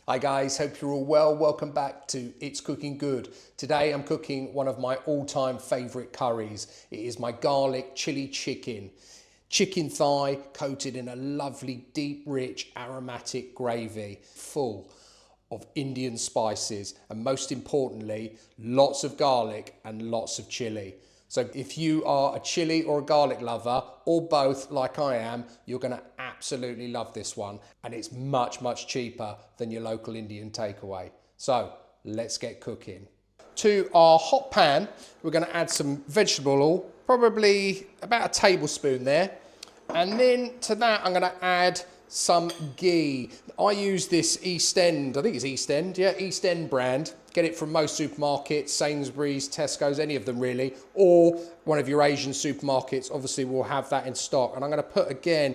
Hi guys, hope you're all well. Welcome back to It's Cooking Good. Today I'm cooking one of my all-time favourite curries. It is my garlic chili chicken. Chicken thigh coated in a lovely, deep, rich, aromatic gravy, full of Indian spices, and most importantly, lots of garlic and lots of chili. So if you are a chili or a garlic lover, or both like I am, you're gonna absolutely love this one. And it's much, much cheaper than your local Indian takeaway. So let's get cooking. To our hot pan, we're gonna add some vegetable oil, probably about a tablespoon there. And then to that, I'm gonna add some ghee. I use this East End, I think it's East End, yeah, East End brand. Get it from most supermarkets, Sainsbury's, Tesco's, any of them really, or one of your Asian supermarkets obviously will have that in stock. And I'm gonna put, again,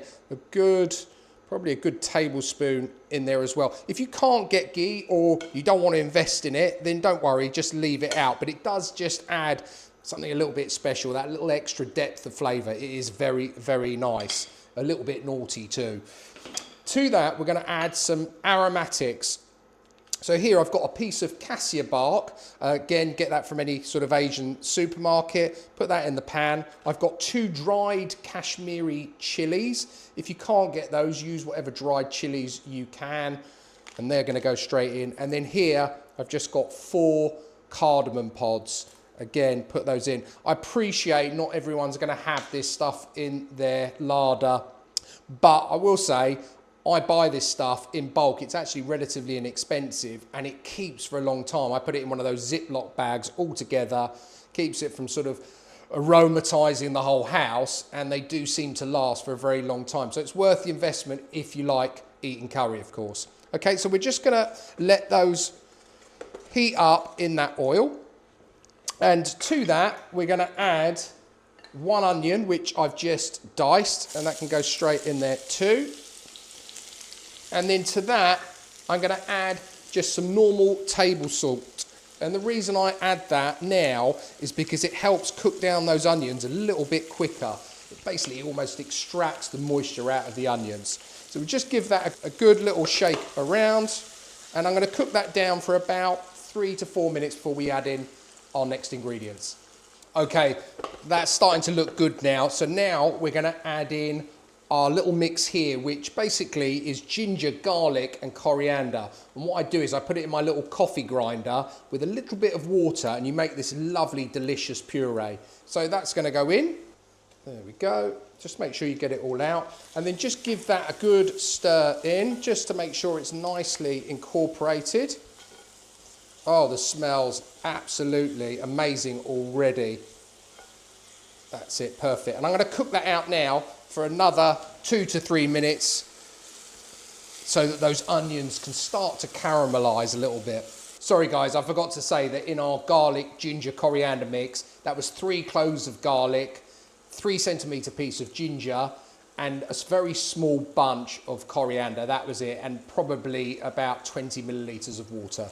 probably a good tablespoon in there as well. If you can't get ghee or you don't want to invest in it, then don't worry, just leave it out. But it does just add something a little bit special, that little extra depth of flavour. It is very, very nice. A little bit naughty too. To that, we're gonna add some aromatics. So here I've got a piece of Cassia bark. Again, get that from any sort of Asian supermarket. Put that in the pan. I've got 2 dried Kashmiri chilies. If you can't get those, use whatever dried chilies you can. And they're gonna go straight in. And then here, I've just got 4 cardamom pods. Again, put those in. I appreciate not everyone's gonna have this stuff in their larder, but I will say, I buy this stuff in bulk. It's actually relatively inexpensive and it keeps for a long time. I put it in one of those Ziploc bags all together, keeps it from sort of aromatizing the whole house, and they do seem to last for a very long time. So it's worth the investment if you like eating curry, of course. Okay, so we're just gonna let those heat up in that oil. And to that, we're gonna add 1 onion, which I've just diced, and that can go straight in there too. And then to that, I'm gonna add just some normal table salt. And the reason I add that now is because it helps cook down those onions a little bit quicker. It basically almost extracts the moisture out of the onions. So we just give that a good little shake around, and I'm gonna cook that down for about 3 to 4 minutes before we add in our next ingredients. Okay, that's starting to look good now. So now we're gonna add in our little mix here, which basically is ginger, garlic, and coriander. And what I do is I put it in my little coffee grinder with a little bit of water, and you make this lovely, delicious puree. So that's gonna go in. There we go. Just make sure you get it all out. And then just give that a good stir in, just to make sure it's nicely incorporated. Oh, the smell's absolutely amazing already. That's it, perfect. And I'm gonna cook that out now for another 2 to 3 minutes so that those onions can start to caramelize a little bit. Sorry guys, I forgot to say that in our garlic, ginger, coriander mix, that was 3 cloves of garlic, 3 centimetre piece of ginger, and a very small bunch of coriander. That was it, and probably about 20 millilitres of water.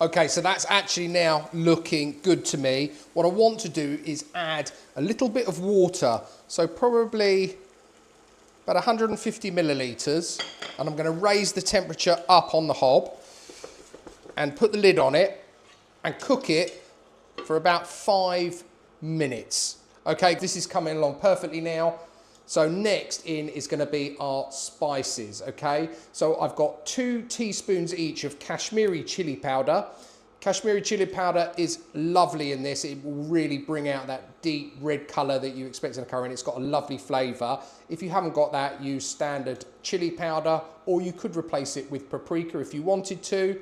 Okay, so that's actually now looking good to me. What I want to do is add a little bit of water, so probably about 150 millilitres, and I'm gonna raise the temperature up on the hob and put the lid on it and cook it for about 5 minutes. Okay, this is coming along perfectly now. So next in is gonna be our spices, okay? So I've got 2 teaspoons each of Kashmiri Chilli Powder. Kashmiri Chilli Powder is lovely in this. It will really bring out that deep red colour that you expect in a curry, and it's got a lovely flavour. If you haven't got that, use standard chilli powder, or you could replace it with paprika if you wanted to.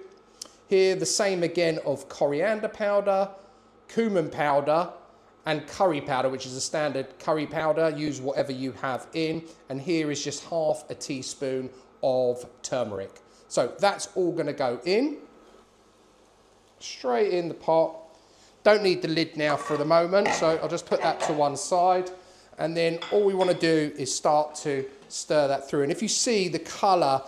Here, the same again of coriander powder, cumin powder, and curry powder, which is a standard curry powder. Use whatever you have in. And here is just half a teaspoon of turmeric. So that's all gonna go in. Straight in the pot. Don't need the lid now for the moment, so I'll just put that to one side. And then all we wanna do is start to stir that through. And if you see the color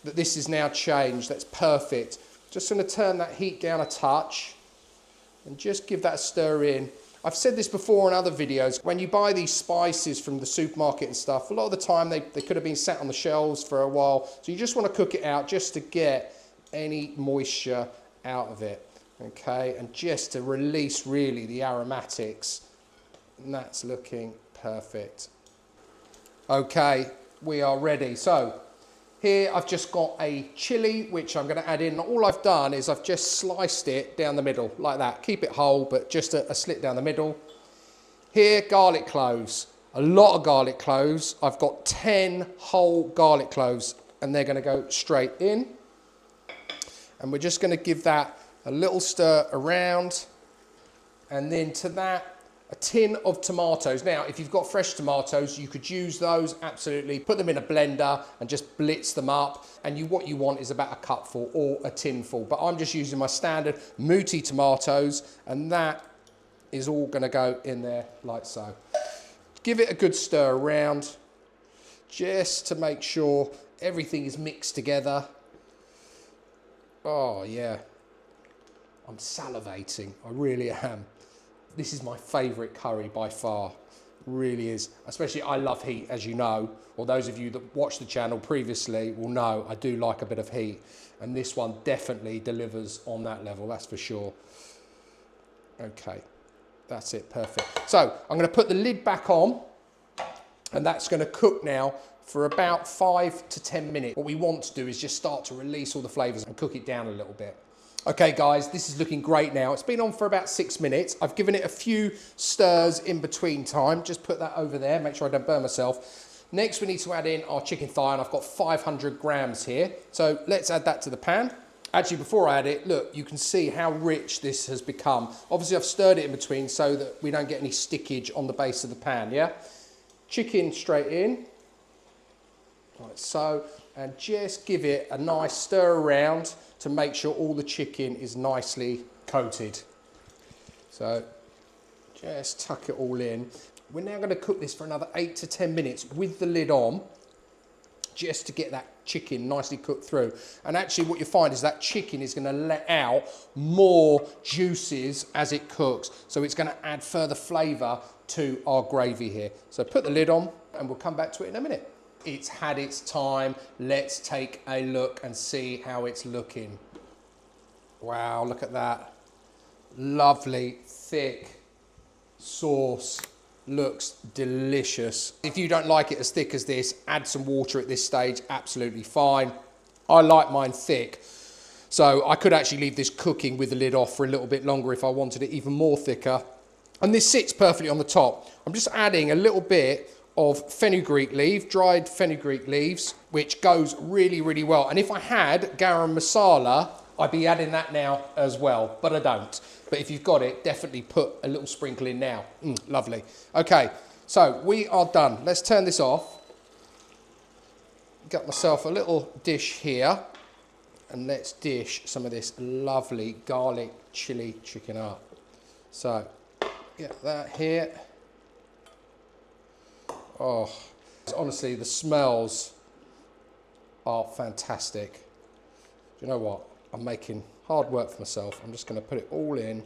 that this is now changed, that's perfect. Just gonna turn that heat down a touch and just give that a stir in. I've said this before in other videos, when you buy these spices from the supermarket and stuff, a lot of the time they could have been sat on the shelves for a while. So you just want to cook it out just to get any moisture out of it. Okay, and just to release really the aromatics. And that's looking perfect. Okay, we are ready. So here I've just got a chili, which I'm going to add in. All I've done is I've just sliced it down the middle like that. Keep it whole, but just a slit down the middle. Here, garlic cloves. A lot of garlic cloves. I've got 10 whole garlic cloves, and they're going to go straight in. And we're just going to give that a little stir around. And then to that, a tin of tomatoes. Now, if you've got fresh tomatoes, you could use those, absolutely. Put them in a blender and just blitz them up. And what you want is about a cupful or a tinful. But I'm just using my standard Muti tomatoes, and that is all gonna go in there like so. Give it a good stir around, just to make sure everything is mixed together. Oh yeah, I'm salivating, I really am. This is my favourite curry by far, really is. Especially, I love heat, as you know, or those of you that watched the channel previously will know I do like a bit of heat. And this one definitely delivers on that level, that's for sure. Okay, that's it, perfect. So I'm gonna put the lid back on, and that's gonna cook now for about 5 to 10 minutes. What we want to do is just start to release all the flavours and cook it down a little bit. Okay guys, this is looking great now. It's been on for about 6 minutes. I've given it a few stirs in between time. Just put that over there, make sure I don't burn myself. Next we need to add in our chicken thigh, and I've got 500 grams here. So let's add that to the pan. Actually, before I add it, look, you can see how rich this has become. Obviously I've stirred it in between so that we don't get any stickage on the base of the pan, yeah? Chicken straight in, like so, and just give it a nice stir around to make sure all the chicken is nicely coated. So just tuck it all in. We're now going to cook this for another 8 to 10 minutes with the lid on, just to get that chicken nicely cooked through. And actually what you find is that chicken is going to let out more juices as it cooks. So it's going to add further flavour to our gravy here. So put the lid on and we'll come back to it in a minute. It's had its time. Let's take a look and see how it's looking. Wow, look at that. Lovely, thick sauce. Looks delicious. If you don't like it as thick as this, add some water at this stage, absolutely fine. I like mine thick, so I could actually leave this cooking with the lid off for a little bit longer if I wanted it even more thicker. And this sits perfectly on the top. I'm just adding a little bit of fenugreek leaf, dried fenugreek leaves, which goes really, really well. And if I had garam masala, I'd be adding that now as well, but I don't. But if you've got it, definitely put a little sprinkle in now. Lovely. Okay, so we are done. Let's turn this off. Got myself a little dish here, and let's dish some of this lovely garlic chili chicken up. So, get that here. Oh, honestly, the smells are fantastic. Do you know what? I'm making hard work for myself. I'm just going to put it all in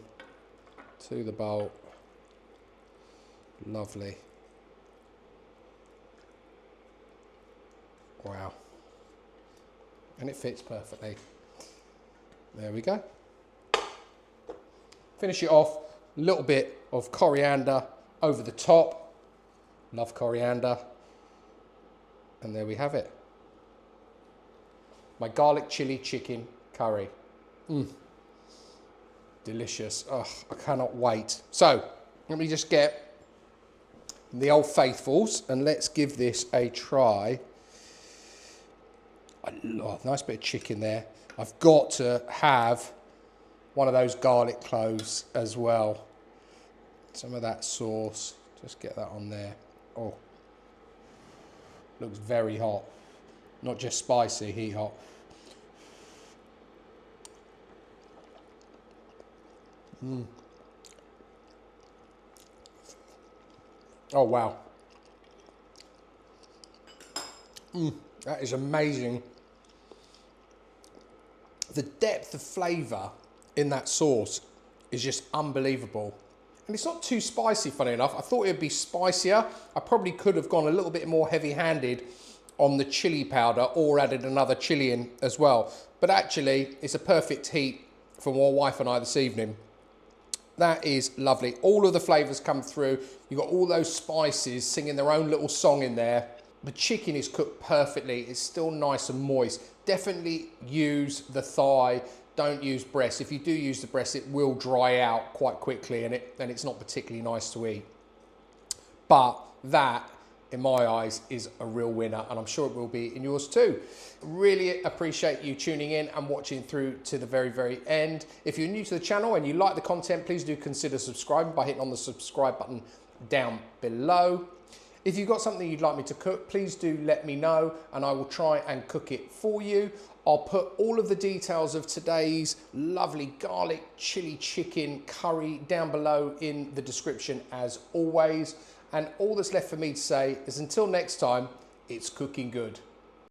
to the bowl. Lovely. Wow. And it fits perfectly. There we go. Finish it off. A little bit of coriander over the top. Love coriander. And there we have it. My garlic chili chicken curry. Delicious. Oh, I cannot wait. So, let me just get the old faithfuls and let's give this a try. Nice bit of chicken there. I've got to have one of those garlic cloves as well. Some of that sauce. Just get that on there. Oh, looks very hot. Not just spicy, heat hot. Oh wow. That is amazing. The depth of flavour in that sauce is just unbelievable. And it's not too spicy, funny enough. I thought it would be spicier. I probably could have gone a little bit more heavy-handed on the chili powder or added another chili in as well. But actually, it's a perfect heat for my wife and I this evening. That is lovely. All of the flavours come through. You've got all those spices singing their own little song in there. The chicken is cooked perfectly. It's still nice and moist. Definitely use the thigh. Don't use breast. If you do use the breast, it will dry out quite quickly and it's not particularly nice to eat. But that, in my eyes, is a real winner, and I'm sure it will be in yours too. Really appreciate you tuning in and watching through to the very, very end. If you're new to the channel and you like the content, please do consider subscribing by hitting on the subscribe button down below. If you've got something you'd like me to cook, please do let me know and I will try and cook it for you. I'll put all of the details of today's lovely garlic chili chicken curry down below in the description as always. And all that's left for me to say is until next time, it's cooking good.